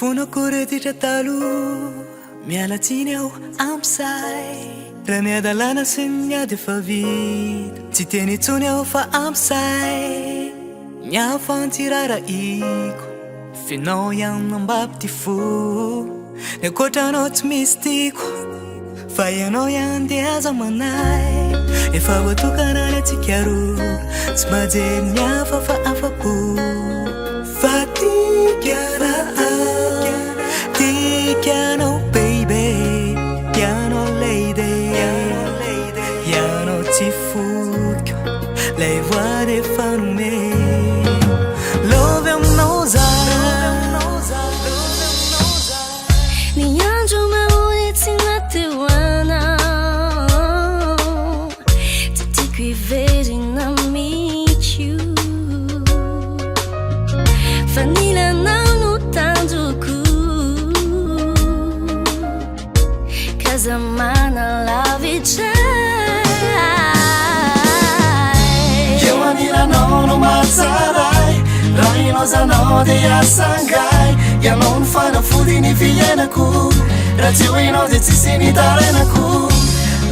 Fono koretitra taloha mialatsiny aho ampsay raha miadalana sy miady efa vita tsy teny intsony aho fa ampsay miafantsirara iko finao ihany nambapy ty fo ny ankotranao tsy misy tiko fa ianao ihany dia aza manay efa voatokanany atsika roa tsy majery miafa fa afa-po fa tikianao baby ianao lady ianao tsy foko lay voa rehefa nome lovy aminao ny andro mahony tsy nateo anao tsy tiako hiverina mihitsy io fa nilanao no tandroko kazamana lavitray eo anilanao no matsaray raha inozanao dia asangay ianao ny fanafody ny fiainako raha tsy hoinao dia tsisy ny tarenako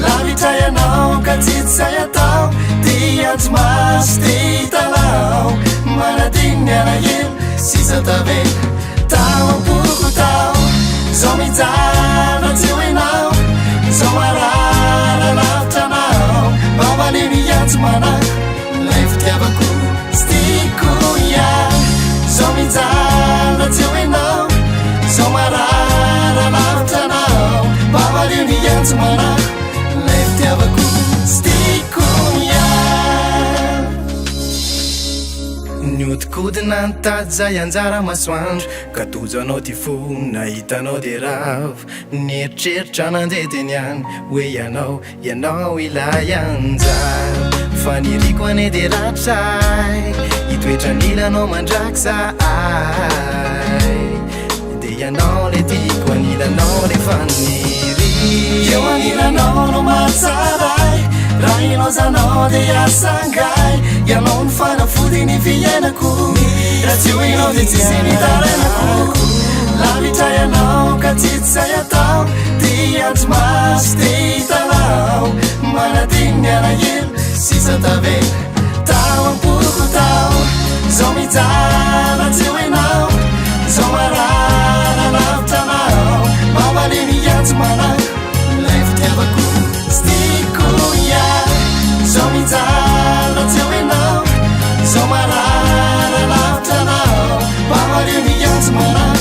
lavitray anao ka tsitsay atao dia tsy masy ty talao manadiny alahelo sisa tavela tao ampoko tao zao mijana tsy hoinao zao marara lavitranao mamaniny iatsy manako lay fitiavako stiko ia zao mijana tsy hoinao zao marara lavitranao mamaniny iatsy manako lay fitiavako stiko ia niodikodina nitady zay anjara masoandro ka tozanao ty fo nahitanao de ravo nieritreritra nandeha teny any hoe ianao ilay anjara fa niriko ane de ratray hitoetra nilanao mandrakzay de ianao le tiko anilanao le faniry eo anilanao no matsaray raha inozanao dia asangay ianao ny fanafody ny fiainako raha tsy hoinao dia tsisy ny tarenako lavitray anao ka tsitsay atao dia tsy masy ty talao manadiny alahelo sisa tavela tao ampoko tao zao mijana tsy hoinao zao marara lavitranao mamaliny iatsy manako lay fitiavako stiko ia zao mijana tsy hoinao zao marara lavitranao mamaliny iatsy manako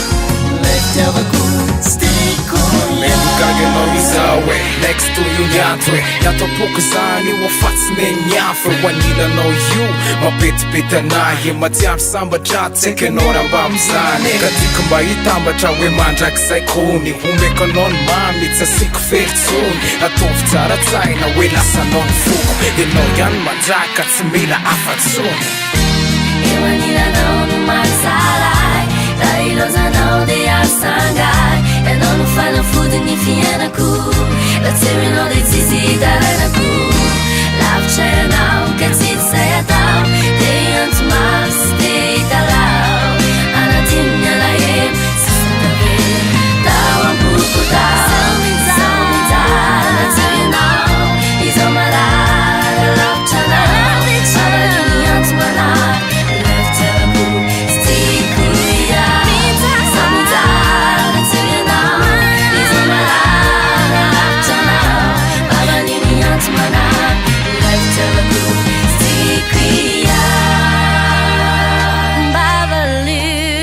lay fitiavako stiko ia Gaganao izao e next to you niato e natapoko zany eo afatsy meniafo hoanilanao io mapetipety anahy matsiaro sambatra tsaiky anao ramba amizany ka tiako mba hitambatra hoe mandrakizay kony omekanao ny mamy tsy asiko feritsony ataovy tsara tsaina hoe lasanao ny foko ianao ihany mandraka tsy mila afatsony eo anilanao no matsaray raha ilozanao dia asangay ianao no fanafody ny fiainako raha tsy hoinao dia tsisy tarenako lavitray anao ka tsitsay atao dia tsy masy ty talao anadiny alahelo sisa tavela tao ampoko tao zao mijana tsy hoinao izao marara lavitranao manadiny antsy manako lay fitiavako stiko ia zao mijana tsy hoinao izao marara lavitranao mamaniny antsy manako lay fitiavako stiko ia mbavalio